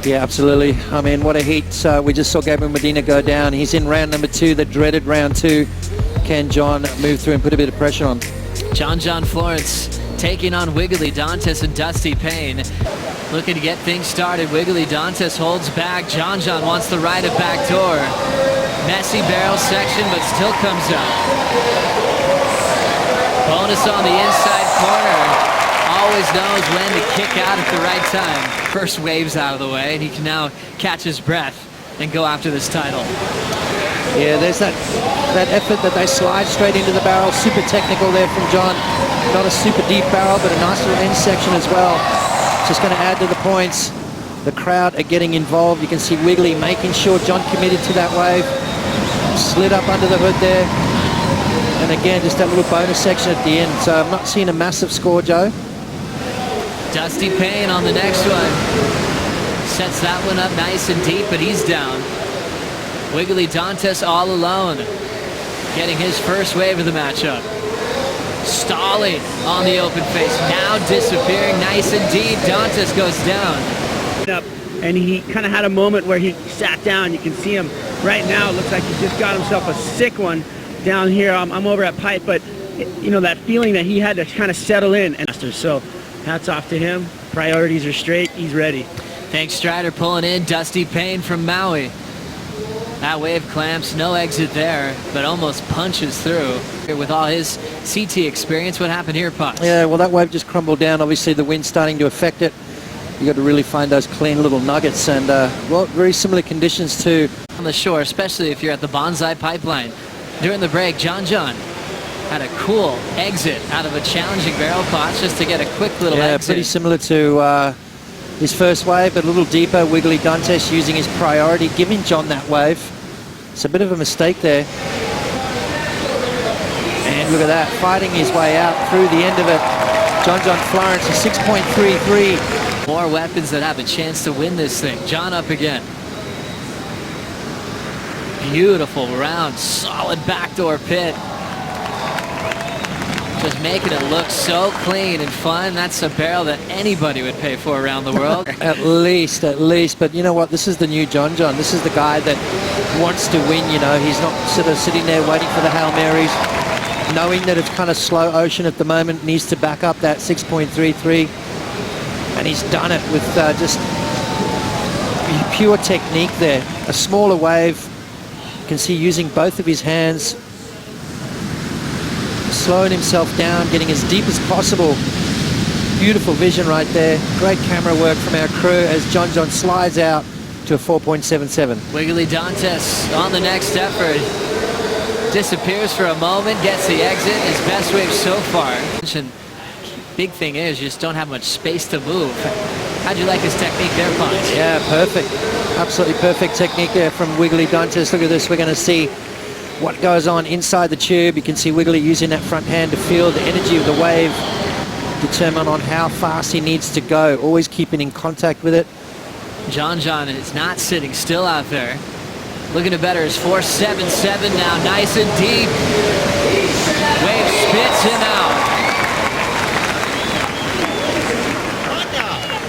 Yeah, absolutely. I mean, what a heat. We just saw Gabriel Medina go down. He's in round number 2, the dreaded round 2. Can John move through and put a bit of pressure on? John Florence taking on Wiggolly, Dantas, and Dusty Payne. Looking to get things started. Wiggolly, Dantas holds back. John wants the right at back door. Messy barrel section, but still comes up. Bonus on the inside corner. Always knows when to kick out at the right time. First wave's out of the way, and he can now catch his breath and go after this title. Yeah, there's that effort that they slide straight into the barrel. Super technical there from John. Not a super deep barrel, but a nice little end section as well. Just going to add to the points. The crowd are getting involved. You can see Wiggolly making sure John committed to that wave. Slid up under the hood there. And again, just that little bonus section at the end. So I'm not seeing a massive score, Joe. Dusty Payne on the next one. Sets that one up nice and deep, but he's down. Wiggolly, Dantas all alone. Getting his first wave of the matchup. Stalling on the open face. Now disappearing nice and deep. Dantas goes down. And he kind of had a moment where he sat down. You can see him right now. It looks like he just got himself a sick one down here. I'm over at Pipe, but you know, that feeling that he had to kind of settle in. And so hats off to him. Priorities are straight. He's ready. Thanks, Strider, pulling in. Dusty Payne from Maui. That wave clamps, no exit there, but almost punches through. With all his CT experience, what happened here, Potts? Yeah, well, that wave just crumbled down. Obviously, the wind's starting to affect it. You got to really find those clean little nuggets, and well, very similar conditions to on the shore, especially if you're at the Bonsai Pipeline. During the break, John had a cool exit out of a challenging barrel, Potts, just to get a quick little exit. Pretty similar to his first wave, but a little deeper. Wiggolly, Dantas using his priority, giving John that wave. It's a bit of a mistake there. And look at that, fighting his way out through the end of it. John Florence, a 6.33. More weapons that have a chance to win this thing. John up again. Beautiful round, solid backdoor pit. Just making it look so clean and fun. That's a barrel that anybody would pay for around the world. At least. But you know what? This is the new John. This is the guy that wants to win, you know. He's not sort of sitting there waiting for the Hail Marys, knowing that it's kind of slow ocean at the moment, needs to back up that 6.33. And he's done it with just pure technique there. A smaller wave. You can see using both of his hands, slowing himself down, getting as deep as possible. Beautiful vision right there. Great camera work from our crew as John slides out to a 4.77. Wiggolly, Dantas on the next effort. Disappears for a moment, gets the exit. His best wave so far. Big thing is you just don't have much space to move. How'd you like his technique there, Ponce? Yeah, perfect. Absolutely perfect technique there from Wiggolly, Dantas. Look at this. We're going to see what goes on inside the tube. You can see Wiggolly using that front hand to feel the energy of the wave, determine on how fast he needs to go, always keeping in contact with it. John is not sitting still out there. Looking to better his 4.77 now, nice and deep. Wave spits him out.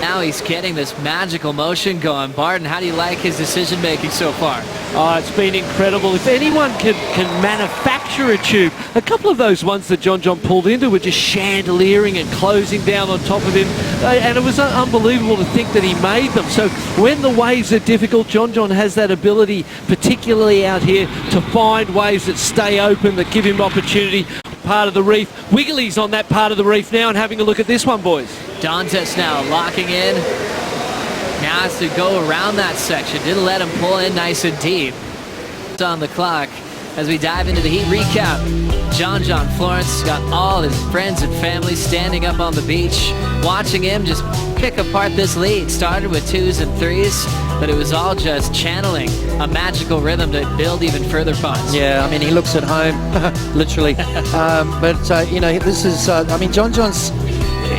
Now he's getting this magical motion going. Barton, how do you like his decision making so far? Oh, it's been incredible. If anyone can manufacture a tube, a couple of those ones that John pulled into were just chandeliering and closing down on top of him, and it was unbelievable to think that he made them. So when the waves are difficult, John has that ability, particularly out here, to find waves that stay open, that give him opportunity. Part of the reef. Wiggolly's on that part of the reef now and having a look at this one, boys. Dantas now locking in. Now has to go around that section. Didn't let him pull in nice and deep. It's on the clock as we dive into the heat recap. John Florence got all his friends and family standing up on the beach, watching him just pick apart this lead. Started with 2s and 3s, but it was all just channeling a magical rhythm to build even further putts. Yeah, I mean, he looks at home, literally. You know, this is, I mean, John's,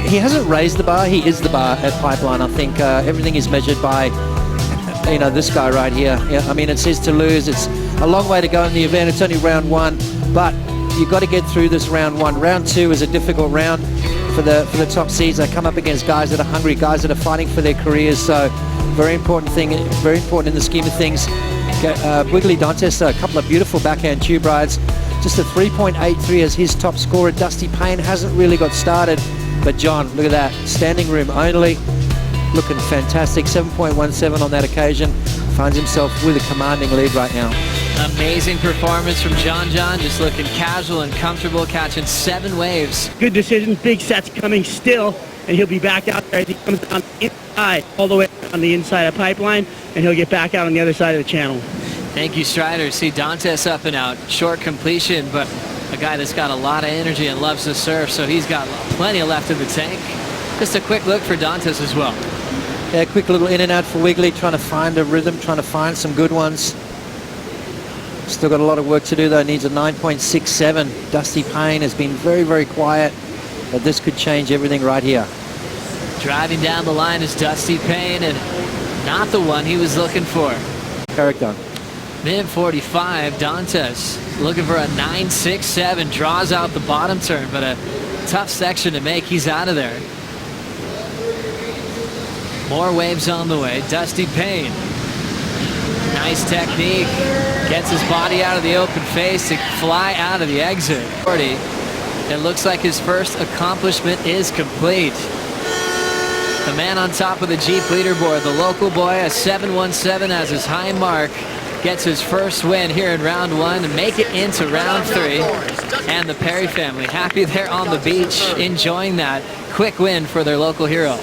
he hasn't raised the bar. He is the bar at Pipeline. I think everything is measured by, you know, this guy right here. Yeah, I mean, it's his to lose. It's a long way to go in the event. It's only round 1, but you've got to get through this round 1. Round 2 is a difficult round. for the top seeds. They come up against guys that are hungry, guys that are fighting for their careers. So very important in the scheme of things. Wiggolly Dantas, a couple of beautiful backhand tube rides. Just a 3.83 as his top scorer. Dusty Payne hasn't really got started, but John, look at that, standing room only, looking fantastic. 7.17 on that occasion. Finds himself with a commanding lead right now. Amazing performance from John, just looking casual and comfortable, catching 7 waves. Good decision. Big sets coming still, and he'll be back out there as he comes down the inside, all the way on the inside of Pipeline, and he'll get back out on the other side of the channel. Thank you, Strider. See Dantas up and out. Short completion, but a guy that's got a lot of energy and loves to surf, so he's got plenty left in the tank. Just a quick look for Dantas as well. Yeah, quick little in and out for Wiggolly, trying to find a rhythm, trying to find some good ones. Still got a lot of work to do though, needs a 9.67. Dusty Payne has been very, very quiet, but this could change everything right here. Driving down the line is Dusty Payne, and not the one he was looking for. Character. Minute 45, Dantas looking for a 9.67, draws out the bottom turn, but a tough section to make. He's out of there. More waves on the way. Dusty Payne. Nice technique. Gets his body out of the open face to fly out of the exit. It looks like his first accomplishment is complete. The man on top of the Jeep leaderboard, the local boy, a 7.17 as his high mark, gets his first win here in round 1 and make it into round 3. And the Perry family happy there on the beach, enjoying that quick win for their local hero.